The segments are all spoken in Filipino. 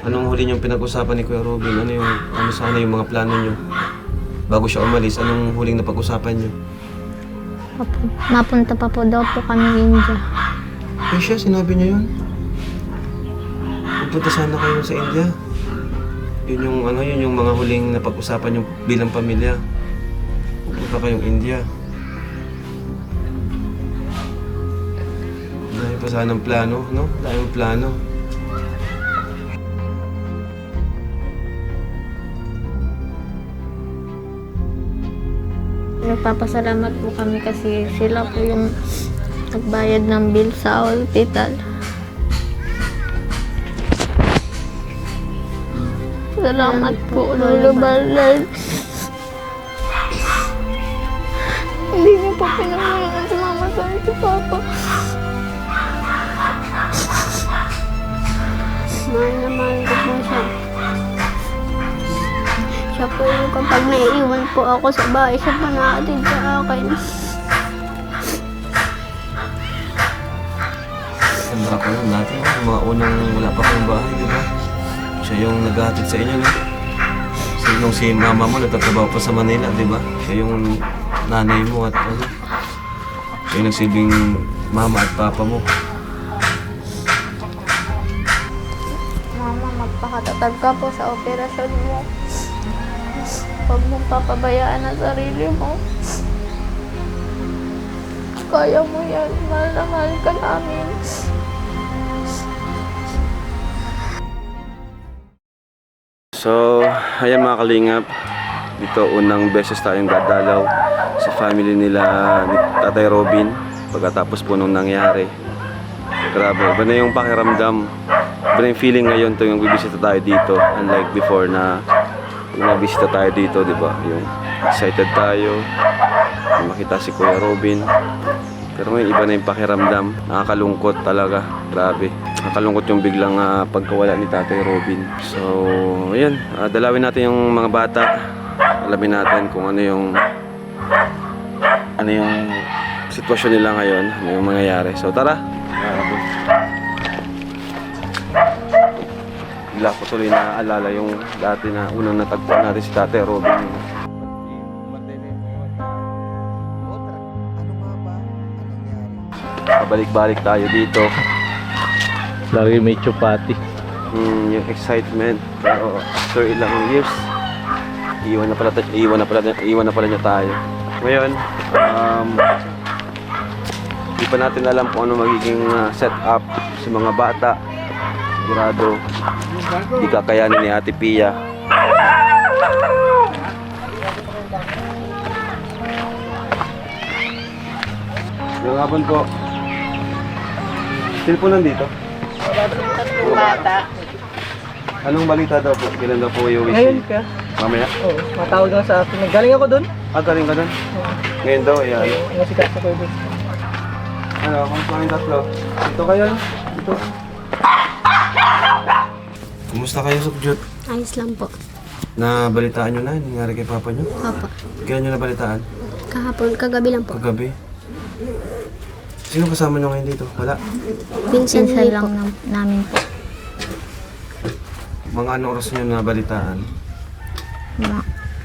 Anong huli niyong pinag-usapan ni Kuya Robin? Ano sana yung mga plano niyo? Bago siya umalis, anong huling napag-usapan niyo? Mapunta pa po daw po kami India. Eh siya, sinabi niya yun. Pupunta sana kayo sa India. Yun yung mga huling napag-usapan niyo bilang pamilya. Pupunta kayong India. Dahil pa sanang plano, no? Dahil plano. Nagpapasalamat po kami kasi sila po yung nagbayad ng bill sa hospital. Salamat po, Lolo Bernard. Hindi niyo po pinangalan sa mama sa si Papa. Mahal na mahal ko po siya. Siya po yung kapag naiiwan po ako sa bahay, siya pa naatid sa akin. Tanda ko yun natin, yung mga unang wala pa kayong bahay, di ba? Siya yung naghahatid sa inyo, no? Nung si mama mo nagtatrabaho pa sa Manila, di ba? Siya yung nanay mo at ano? Siya yung nagsilbing mama at papa mo. Mama, magpakatatag ka po sa operasyon mo. Huwag mong papabayaan ang sarili mo. Kaya mo yan. Mahal na mahal ka namin. So, ayan mga kalingap. Dito unang beses tayong dadalaw sa family nila ni Tatay Robin pagkatapos po nung nangyari. Grabe, iba na yung pakiramdam. Iba na yung feeling ngayon tuwing bibisita tayo dito. Unlike before na yung nabisita tayo dito, di ba? Yung excited tayo, makita si Kuya Robin. Pero ngayon iba na yung pakiramdam. Nakakalungkot talaga. Grabe. Nakakalungkot yung biglang pagkawala ni Tatay Robin. So, ayan. Dalawin natin yung mga bata. Alamin natin kung ano yung sitwasyon nila ngayon. Ano yung mangyayari. So, tara. Bigla ko tuloy naaalala yung dati na unang natagpuan natin si Tatay Robin. Balik-balik tayo dito. Lagi may chupati. Yung excitement. Pero after ilang years, iwan na pala niya tayo. Ngayon, di pa natin alam kung ano magiging setup sa mga bata. Sigurado, di kakayanin ni Ate Pia. Yung hapon po. Sino po nandito? Tatlong bata. Anong balita daw po? Kailan daw po yung Ngayon ka? Mamaya? Oo, matawag lang sa akin. Galing ako doon. Galing ka doon? Ngayon daw, ayan. Yung si Kasa ko doon. Ano, kung kami tatlo. Dito kayo? Dito. Kumusta kayo, Sukjut? Ayos lang po. Nabalitaan nyo na, nangyari kay Papa nyo? Papa. Kailan nyo nabalitaan? Kahapon, kagabi lang po. Kagabi? Sino kasama nyo ngayon dito? Wala? Pinsan lang namin po. Mga anong oras nyo nabalitaan?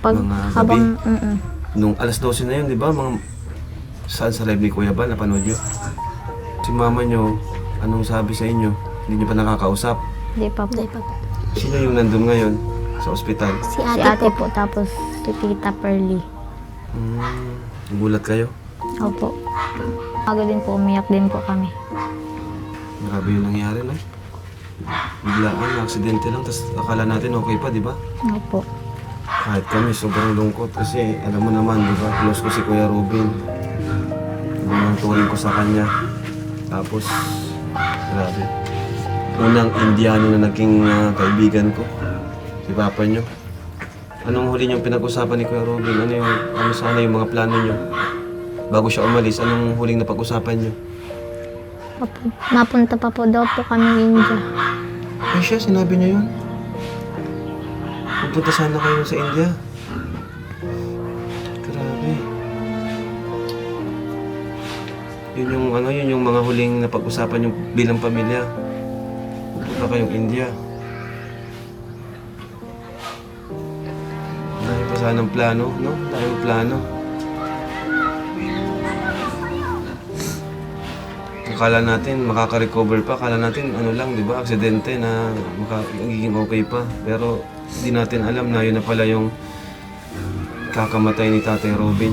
Pag Mga habang... Nung alas 12 na yun, di ba? Saan sa live ni Kuya ba? Napanood nyo? Si mama nyo, anong sabi sa inyo? Hindi nyo pa nakakausap? Hindi pa po. Sino yung nandun ngayon sa ospital? Si ate po, tapos si Tita Pearly. Nagulat kayo? Opo. Bago din po, umiyak din po kami. Grabe yung nangyari, no? Biglaan, aksidente lang, tapos akala natin okay pa, di ba? Opo. Kahit kami, sobrang lungkot kasi alam mo naman, di ba? Close ko si Kuya Robin. Unang turing ko sa kanya. Tapos, grabe. Unang Indiano na naging kaibigan ko. Si Papa nyo. Anong huli niyong pinag-usapan ni Kuya Robin? Ano sana yung mga plano niyo? Bago siya umalis, anong huling napag-usapan niyo? Mapunta pa po daw po kami India. Eh siya, sinabi niya yun. Pupunta sana kayo sa India. Grabe. Yun yung mga huling napag-usapan yung bilang pamilya. Pupunta kayong India. sanang plano, no? Tayong plano. Akala natin makaka-recover pa, akala natin ano lang, di ba, aksidente na magiging okay pa. Pero hindi natin alam na yun na pala yung kakamatay ni Tatay Robin.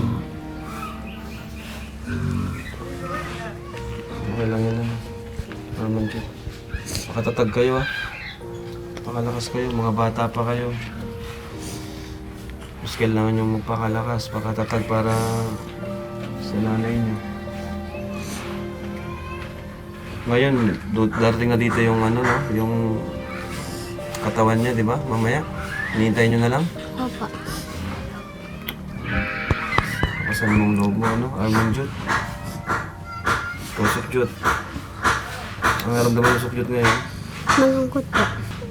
Okay lang yan, ano. Naman dyan. Makatatag kayo, ah. Pakalakas kayo, mga bata pa kayo. Mas kailangan yung magpakalakas, pakatatag para sa nanay niyo. Ngayon, darating na dito yung ano, no? Yung katawan niya, di ba? Mamaya, hinihintay niyo na lang. Opo. Kapasan mong loob mo, ano? Arman Jud. Tusok Jud. Ang naramdaman ng Jud ngayon. Malungkot po.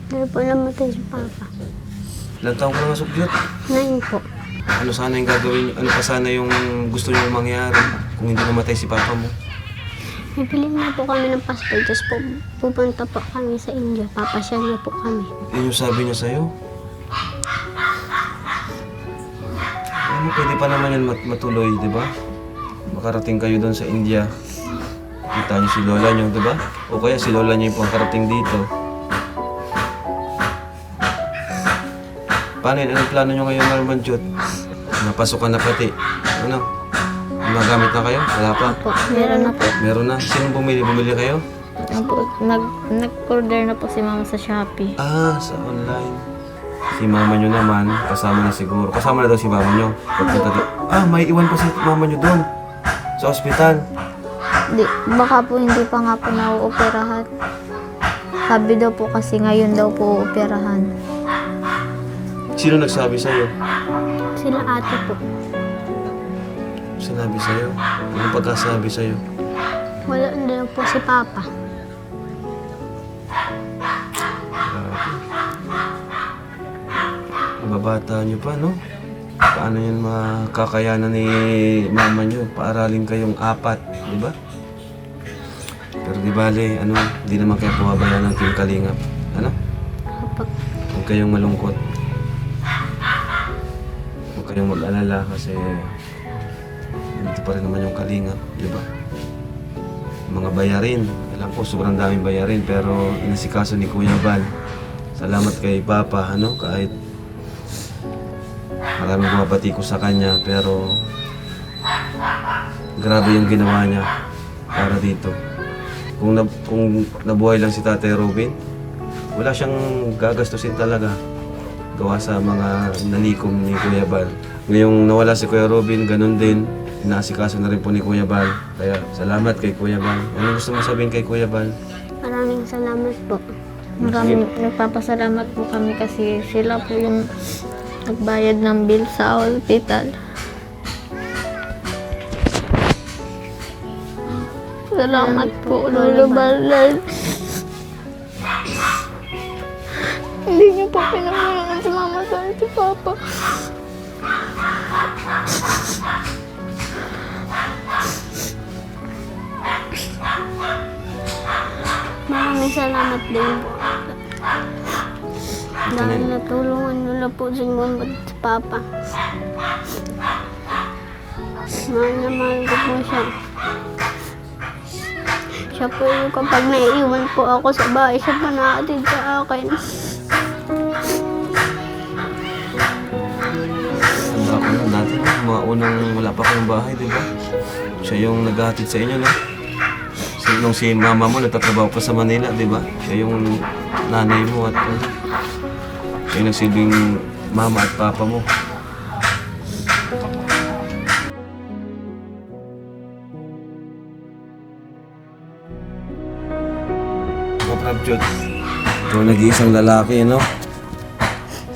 Dahil po namatay si Papa. Ilang taong ka na nga Jud? 9 po. Ano sana yung gagawin niyo? Ano pa sana yung gusto niyo mangyari kung hindi namatay si Papa mo? Bibili na po kami ng passport, tapos po pupunta po kami sa India. Papasyal na po kami. Yun yung sabi niya sa'yo. Ano, pwede pa naman yan matuloy, di ba? Makarating kayo doon sa India. Kita niyo si Lola niyo, di ba? O kaya si Lola niyo yung pangkarating dito. Paano yun? Anong plano niyo ngayon, Arman Jud? Napasok ka na pati. Ano? Magamit na kayo? Wala pa? Opo, meron na po. Meron na. Sino bumili? Bumili kayo? Nag-order na po si Mama sa Shopee. Ah, sa online. Si mama nyo naman, kasama na siguro. Kasama na daw si mama nyo. Pagpunta doon. Ah, may iwan pa si mama nyo doon. Sa ospital. Baka po hindi pa nga po nauoperahan. Sabi daw po kasi ngayon daw po operahan. Sino nagsabi sa'yo? Sila ate po. Sinabi sa'yo? Ano pagkasabi sa'yo? Wala na daw po si Papa. Babata nyo pa, no? Paano yun makakayanan ni mama nyo? Paaralin kayong 4, di ba? Pero di bale, ano, di naman kayo pumabayaan ng Team Kalingap. Ano? Opo. Huwag kayong malungkot. Huwag kayong mag-alala kasi dito pa rin naman yung Kalingap, di ba? Mga bayarin. Alam ko, sobrang daming bayarin pero inasikaso ni Kuya Bal. Salamat kay Papa, ano, kahit maraming bumabati ko sa kanya pero grabe yung ginawa niya para dito. Kung nabuhay lang si Tatay Robin, wala siyang gagastusin talaga gawa sa mga nalikom ni Kuya Bal. Ngayong nawala si Kuya Robin, ganun din. Inaasikaso na rin po ni Kuya Bal. Kaya salamat kay Kuya Bal. Ano gusto mo sabihin kay Kuya Bal? Maraming salamat po. Maraming nagpapasalamat po kami kasi sila po yung nagbayad ng bill sa hospital. Salamat po, Lolo Bal. Hindi niyo po pinangalangan si Mama sa si Papa. Maraming salamat din po. Dahil natulungan nyo na po si Mama at si Papa. Mahal na mahal ko po siya. Siya po yung kapag naiiwan po ako sa bahay, siya pa naatid sa akin. Tanda ko na dati, mga unang wala pa kayong bahay, di ba? Siya yung naghahatid sa inyo, no? Nung si mama mo nagtatrabaho pa sa Manila, di ba? Siya yung nanay mo at siya yung nagsilbing mama at papa mo. Kaprabjot, ikaw nag-iisang lalaki, no?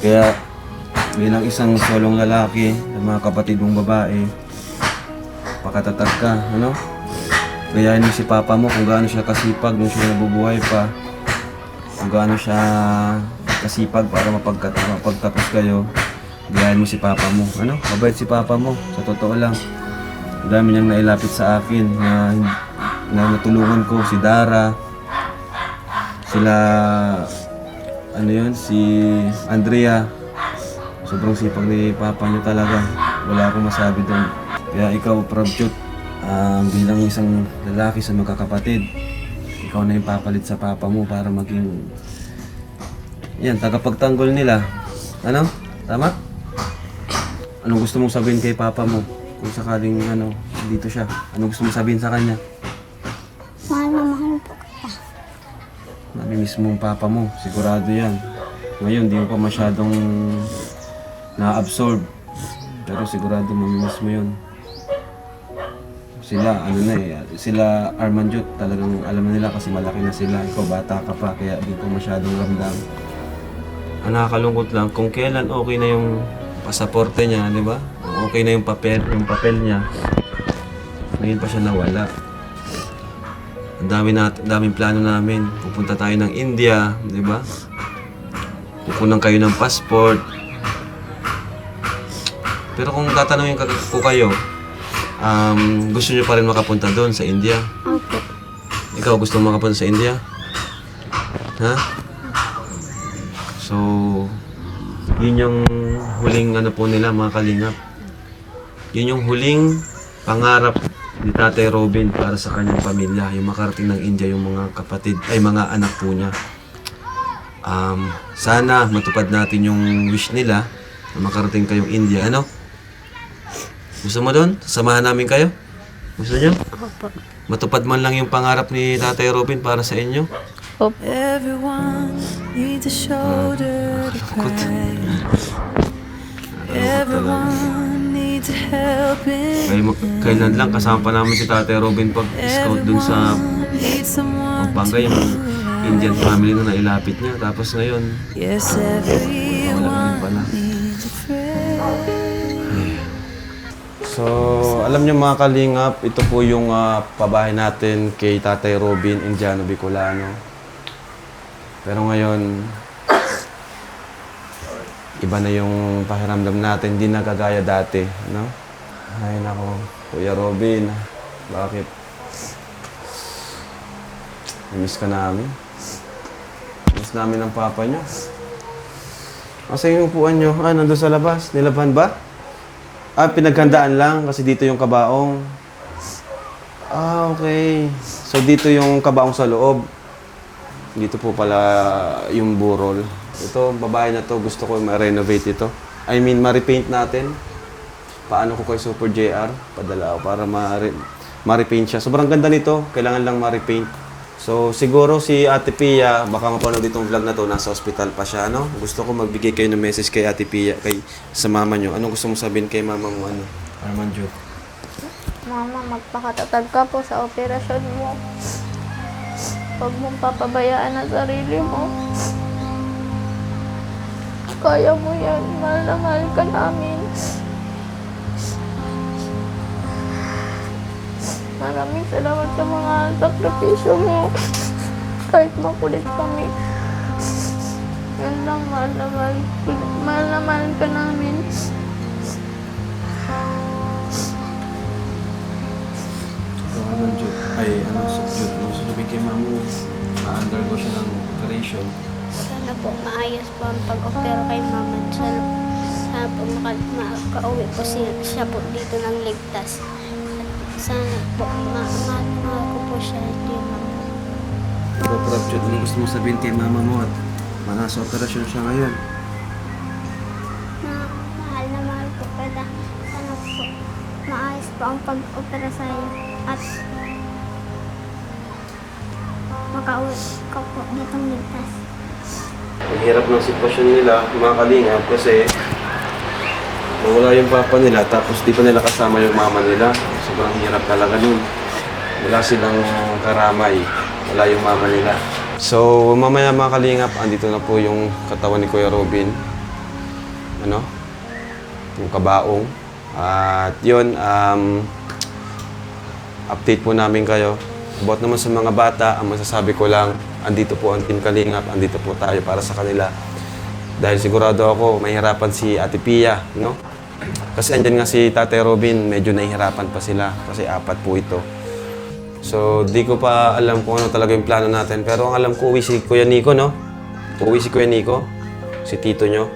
Kaya bilang isang solong lalaki ng mga kapatid mong babae, pakatatag ka, ano? Gayahin mo si Papa mo kung gaano siya kasipag nung siya nabubuhay pa. Kung gaano siya kasipag para mapagtapos kayo. Gayahin mo si Papa mo. Ano? Mabait si Papa mo. Sa totoo lang. Ang dami niyang nailapit sa akin na natulungan ko. Si Dara. Sila, ano yun, si Andrea. Sobrang sipag ni Papa nyo talaga. Wala akong masabi doon. Kaya ikaw, Prabjot, bilang isang lalaki sa magkakapatid, ikaw na yung papalit sa Papa mo para maging yan, tagapagtanggol nila. Ano? Tama? Anong gusto mong sabihin kay Papa mo? Kung sakaling dito siya. Anong gusto mong sabihin sa kanya? Mahal na mahal po kita. Namimiss mo ang Papa mo. Sigurado yan. Ngayon, di mo pa masyadong na-absorb. Pero sigurado mamimiss mo yun. Sila, sila Armanjot, talagang alam na nila kasi malaki na sila. Ikaw, bata ka pa, kaya di ko masyadong ramdam. Ang nakakalungkot lang, kung kailan okay na yung pasaporte niya, di ba? Okay na yung papel niya. Ngayon pa siya nawala. Ang daming plano namin. Pupunta tayo ng India, di ba? Kukunan kayo ng passport. Pero kung tatanungin ko kayo, gusto niyo pa rin makapunta doon sa India? Opo. Ikaw gusto mo makapunta sa India? Ha? So, yun yung huling po nila mga kalingap. Yun yung huling pangarap ni Tatay Robin para sa kanyang pamilya. Yung makarating ng India yung mga mga anak po niya. Sana matupad natin yung wish nila na makarating kayong India. Ano? Gusto mo doon? Samahan namin kayo? Gusto niyo? Opo. Matupad man lang yung pangarap ni Tatay Robin para sa inyo? Opo. Everyone needs a shoulder to cry. Everyone needs a helping. Kailan lang kasama pa namin si Tatay Robin pag-scout dun sa Needs someone Pampanga, yung Indian family na nailapit niya. Tapos ngayon, Yes, wala na rin everyone pala. needs a friend. So, alam niyo mga kalingap, ito po yung pabahay natin kay Tatay Robin Indiano Bicolano. Pero ngayon, iba na yung pakiramdam natin, hindi na kagaya dati, no? Ay nako, Kuya Robin, bakit? Namiss ka namin. Namiss namin ang papa niyo. Asa yung upuan niyo? Nandun sa labas. Nilaban ba? Pinaghandaan lang kasi dito yung kabaong. Okay. So dito yung kabaong sa loob. Dito po pala yung burol. Ito, babae na to, gusto ko ma-renovate ito. I mean, ma-repaint natin. Paano ko kay Super JR? Padala ako para ma-repaint siya. Sobrang ganda nito. Kailangan lang ma-repaint. So, siguro si Ate Pia, baka mapanood itong vlog na to, nasa hospital pa siya, no? Gusto ko magbigay kayo ng message kay Ate Pia, sa mama nyo. Anong gusto mo sabihin kay mama mo, Armanjot? Mama, magpakatatag ka po sa operasyon mo. Huwag mong papabayaan ang sarili mo. Kaya mo yan. Mahal na mahal ka namin. Maraming salamat sa mga sakripisyo mo. Kahit makulit kami. Yan lang, mahal na mahal. Mahal na mahal ka namin. Armanjot, Sukjot, sabihin kay mama mo, ma-undergo siya ng operation. Sana po maayos po ang pag-opera kay Mama. Sana po makauwi po siya po dito ng ligtas. At sana po mahal ko po siya dito, Mama. Pero Prabjot, anong gusto mo sabihin kay mama mo at nasa operasyon siya ngayon? Mahal na mahal ko kada. Sana po maayos po ang pag-opera sa iyo. At makauwi ko po dito ng ligtas. Ang hirap ng sitwasyon nila, mga kalingap, kasi nawala yung papa nila tapos di pa nila kasama yung mama nila. Sobrang hirap talaga nun. Wala silang karamay. Wala yung mama nila. So, mamaya mga kalingap, andito na po yung katawan ni Kuya Robin. Yung kabaong. At yun, update po namin kayo. About naman sa mga bata, ang masasabi ko lang, andito po ang Team Kalingap, andito po tayo para sa kanila. Dahil sigurado ako, mahihirapan si Ate Pia, no? Kasi andyan nga si Tatay Robin, medyo nahihirapan pa sila kasi 4 po ito. So, di ko pa alam kung ano talaga yung plano natin. Pero ang alam ko, uwi si Kuya Nico, no? Uwi si Kuya Nico, si tito nyo.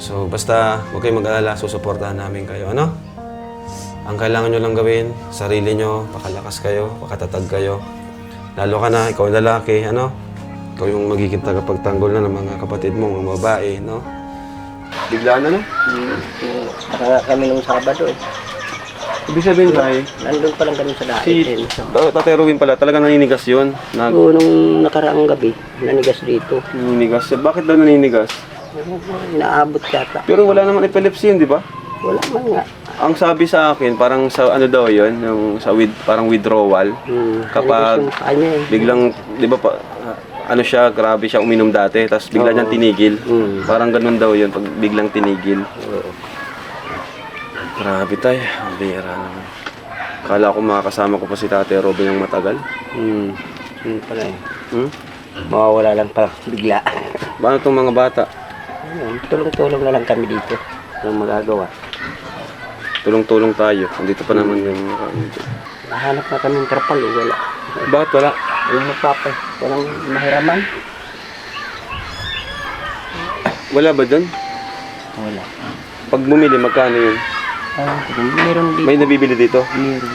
So, basta huwag kayong mag-alala, susuportahan namin kayo, ano? Ang kailangan nyo lang gawin, sarili nyo, pakalakas kayo, pakatatag kayo. Lalo ka na, ikaw ang lalaki, ano? Ikaw yung magiging tagapagtanggol na ng mga kapatid mo, mga babae, no? Biglaan na, no? Para kami nung Sabado eh. Ibig sabihin, Tay, Nandun pa lang kami sa dahil. si Tatay Robin pala, talagang naninigas yun. Oo, nung nakaraang gabi, nanigas dito. Naninigas. Bakit daw naninigas? Inaabot yata. Pero wala naman epilepsy yun, di ba? Wala man nga. Ang sabi sa akin, parang sa ano daw yun, yung sa parang withdrawal. Kapag Nanigas yung kanya eh. biglang, di ba pa, ano siya, grabe siya uminom dati, tapos bigla niyang tinigil. Parang ganun daw yun, pag biglang tinigil. Grabe tayo, ang bihira naman. Kala ko makakasama ko pa si Tatay Robin ng matagal. Yun pala eh. Hmm? Mawawala lang pala bigla. Paano itong mga bata? Ayun, tulong-tulong na lang kami dito. Ang magagawa. Tulong-tulong tayo. Andito pa naman yung Nahanap na kami ng trapal, wala. Bakit wala? Walang magpapay. Walang mahiraman. Wala ba dyan? Wala. Pag bumili, magkano yun? Meron dito. May nabibili dito? Meron.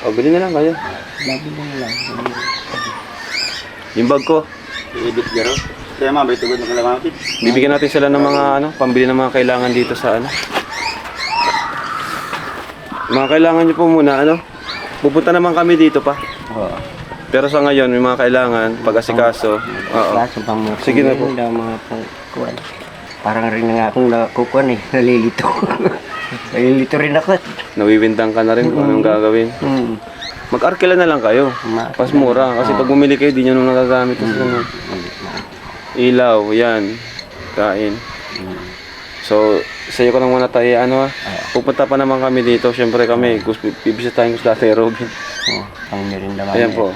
O, bili na lang kayo. Nabili na lang. Yung bag ko, Ibig garo. Kaya mabay tugod ng kalamapit. bibigyan natin sila ng mga ano, pambili ng mga kailangan dito sa ano. Mga kailangan nyo po muna, ano? Pupunta naman kami dito pa. Oo. Pero sa ngayon, may mga kailangan, pag-asikaso. Oo. Kaso pang mga Sige na po. mga pangkuhan. Parang rin na nga akong nakukuhan eh. Nalilito. Nalilito rin ako. Nawiwindang ka na rin kung anong gagawin. Mag-arkila na lang kayo. Pas mura. Kasi pag bumili kayo, di nyo nung nagagamit. Ilaw, yan. Kain. So, sa'yo ko lang muna tayo, ano pupunta pa naman kami dito. Siyempre kami, bibisitahin ko sa Tatay Robin. Oo. Pang meron naman. Ayan po.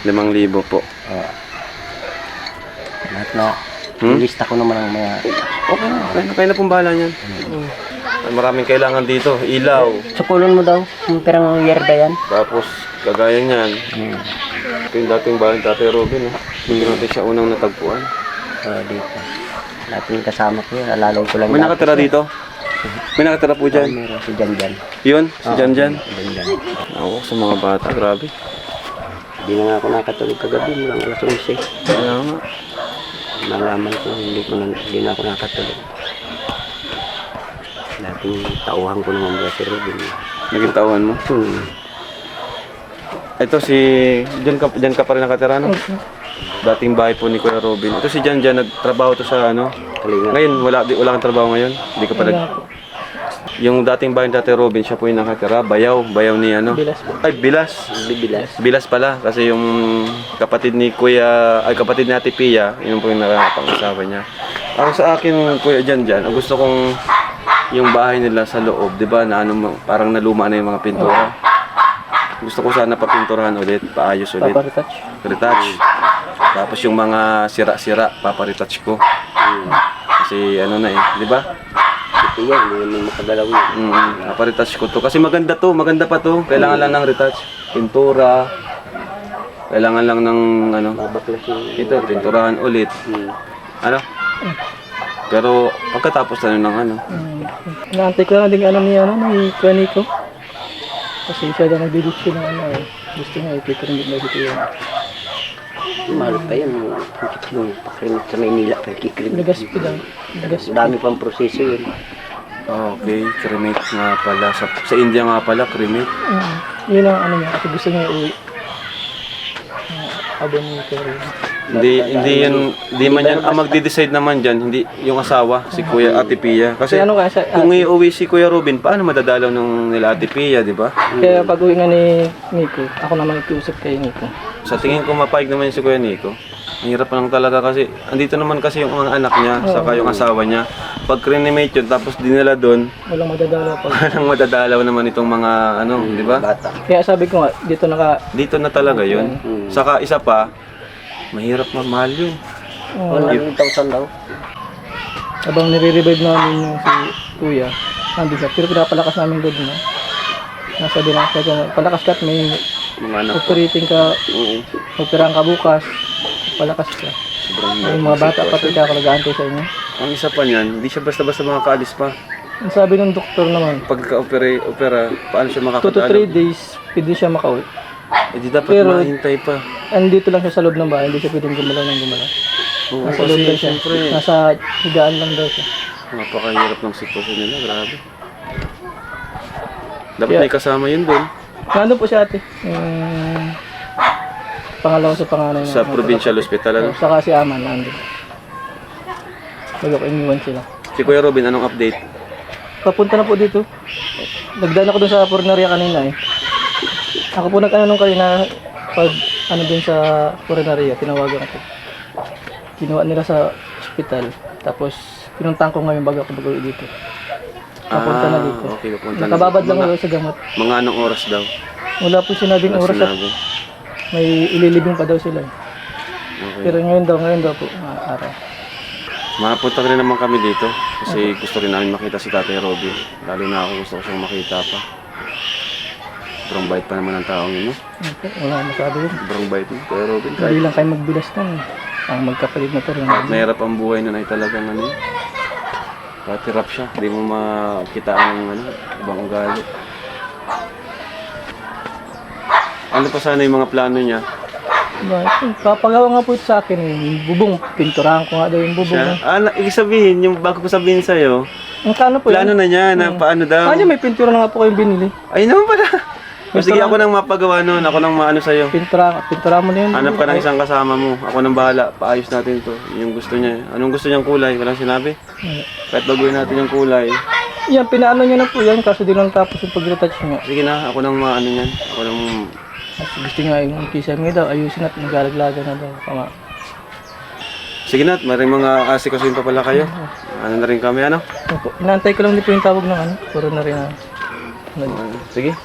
5,000 po. Lahat na. Lista ko naman ang mga... Okay na, kayo na pong bahala niyan. Ay, maraming kailangan dito. Ilaw. Sukulon mo daw. Yung perang yerda yan. Tapos, kagaya niyan. Ito yung dating bahay ng Tatay Robin. Hindi natin siya unang natagpuan. Dito. Lahat yung kasama ko yun. Alalay ko lang. May nakatira dito? May nakatira po dyan? Meron si Janjan. Yun? Si Janjan? Janjan. Ako, sa mga bata. Grabe. Hindi na nga ako nakatulog kagabi. Mulang alas 11. Kaya nga. Nalaman ko, hindi na ako nakatulog. Dating tauhan ko naman ba si Robin. Naging tauhan mo? Ito si... Diyan ka pa rin nakatira, no? Dating bahay po ni Kuya Robin. Ito si Janjan, nagtrabaho to sa ano? Kalinga. Ngayon, wala kang trabaho ngayon? Hindi ka pa Yung dating bahay ni Tatay Robin, siya po yung nakatira. Bayaw ni ano? Bilas po. Ay, Bilas. Bibilas. Bilas pala. Kasi yung kapatid ni kapatid ni Ate Pia, yun po yung nakapangasawa niya. Ako sa akin, Kuya Janjan, ang gusto kong yung bahay nila sa loob, di ba, na ano, parang naluma na yung mga pintura. Gusto ko sana papinturahan ulit, paayos ulit. Paparetouch. Retouch. Tapos yung mga sira-sira, paparetouch ko. Kasi ano na di ba? Ito yan, hindi naman makagalaw yun. Paparetouch ko to. Kasi maganda pa to. Kailangan lang ng retouch. Pintura. Kailangan lang ng ano. Babaklas yung... Ito, pinturahan ulit. Ano? Pero pagkatapos na yun ng ano. Naantay ko lang din ni Kuya Nico. Kasi siya daw nagbibigay ng ano eh. Gusto niya ipiprinit na dito yun. Mahal pa yan. Yung pakrimit sa Maynila. Pakikrimit. Nagaspi lang. Nagaspi. Dami pang proseso yun. Okay, cremate nga pala. Sa India nga pala, cremate. Yun ang ano niya. Kasi gusto niya iuwi. Abo ni Kuya Rin. Hindi man yan. Ang magde-decide naman dyan, hindi yung asawa, si Kuya Ate Pia. Kasi Ano kasi, kung iuwi si Kuya Robin, paano madadalaw ng nila Ate Pia, di ba? kaya pag uwi nga ni Nico, ako naman ikiusap kay Nico. Sa tingin ko mapayag naman si Kuya Nico. Ang hirap lang talaga kasi, andito naman kasi yung mga anak niya, saka yung asawa niya. Pag cremate yun, tapos dinala doon, Walang madadala pag... walang madadalaw naman itong mga ano, di ba? Bata. Kaya sabi ko nga, dito Dito na talaga yun. Saka isa pa, mahirap mamahal yun. 100,000 daw. Habang nire-revive namin yung si Kuya, nandun siya. Pero pinapalakas namin doon na. Nasa doon ako. Palakas ka at may Mga anak. operating ka, operahan ka bukas. Palakas ka. Yung mga bata pati ka, nag-aantay sa inyo. Ang isa pa niyan, hindi siya basta-basta makakaalis pa. Ang sabi ng doktor naman, Pagka-opera, paano siya 2 to 3 makakatalo? days, pwede siya makauwi. Eh di dapat Pero- mahintay pa. Andito lang siya sa loob ng bahay, hindi siya pwedeng gumalaw ng gumalaw. Oo, Nasa loob kasi lang siya. siyempre, Nasa higaan lang daw siya. napakahirap ng sitwasyon nila, grabe. Dapat Kaya- may kasama yun doon. Nandun po siya ate. Pangalawa sa panganay. Sa provincial hospital, ano? Saka si Aman, nandun. Bago ko iniwan sila. Si Kuya Robin, anong update? Papunta na po dito. Nagdaan ako dun sa Purnaria kanina eh. Ako po nung kanina pag dun sa Purnaria, tinawagan ko. Kinuha nila sa ospital. Tapos pinuntahan ko ngayon bago ako mag-uwi dito. Papunta na dito. Okay, papunta na. Nakababad lang Mga- ako sa gamot. Mga anong oras daw? Wala po sinabing Wala oras at sinabi. may ililibing pa daw sila eh. Okay. Pero ngayon daw po, mga araw. Mapunta rin naman kami dito kasi gusto rin namin makita si Tatay Robin. Lalo na ako gusto ko siyang makita pa. Sobrang bait pa naman ang taong yun, no? Okay, wala akong masabi yun. Sobrang bait mo, Kuya Robin. Hindi Kahit lang kayo magbilas nun. Ang magkapalit na to rin. mahirap ang buhay nun ay talagang ano yun. Kahit hirap siya, hindi mo makita ang ibang ugali. Ano pa sana yung mga plano niya? Papagawa nga po ito sa akin eh. Yung bubong, pinturahan ko nga daw yung bubong. Siya? Ibig sabihin, yung bago ko sabihin sa'yo, Ang kano po plano yan? na niya na paano daw. Kanya may pintura na nga po kayong binili. Ay naman pala. O sige, ako nang mapagawa nun. Ako nang maano sa'yo. Pintura mo na yun. Hanap ka ng isang kasama mo. Ako nang bahala. Paayos natin to. Yung gusto niya. Anong gusto niyang kulay? Walang sinabi. Kahit baguhin natin yung kulay. Yan, pinaano niya na po yan. Kaso di lang tapos yung pag-retouch niya. Sige na, ako nang maano niyan. Ako nang... Gusto niya yung kisame niya daw. Ayusin at maglalaglaga na daw. Tama. Sige na, maring mga asikasuhin pa pala kayo. Ano na rin kami, ano? Inaantay ko lang din po yung tawag ng puro na rin. Sige.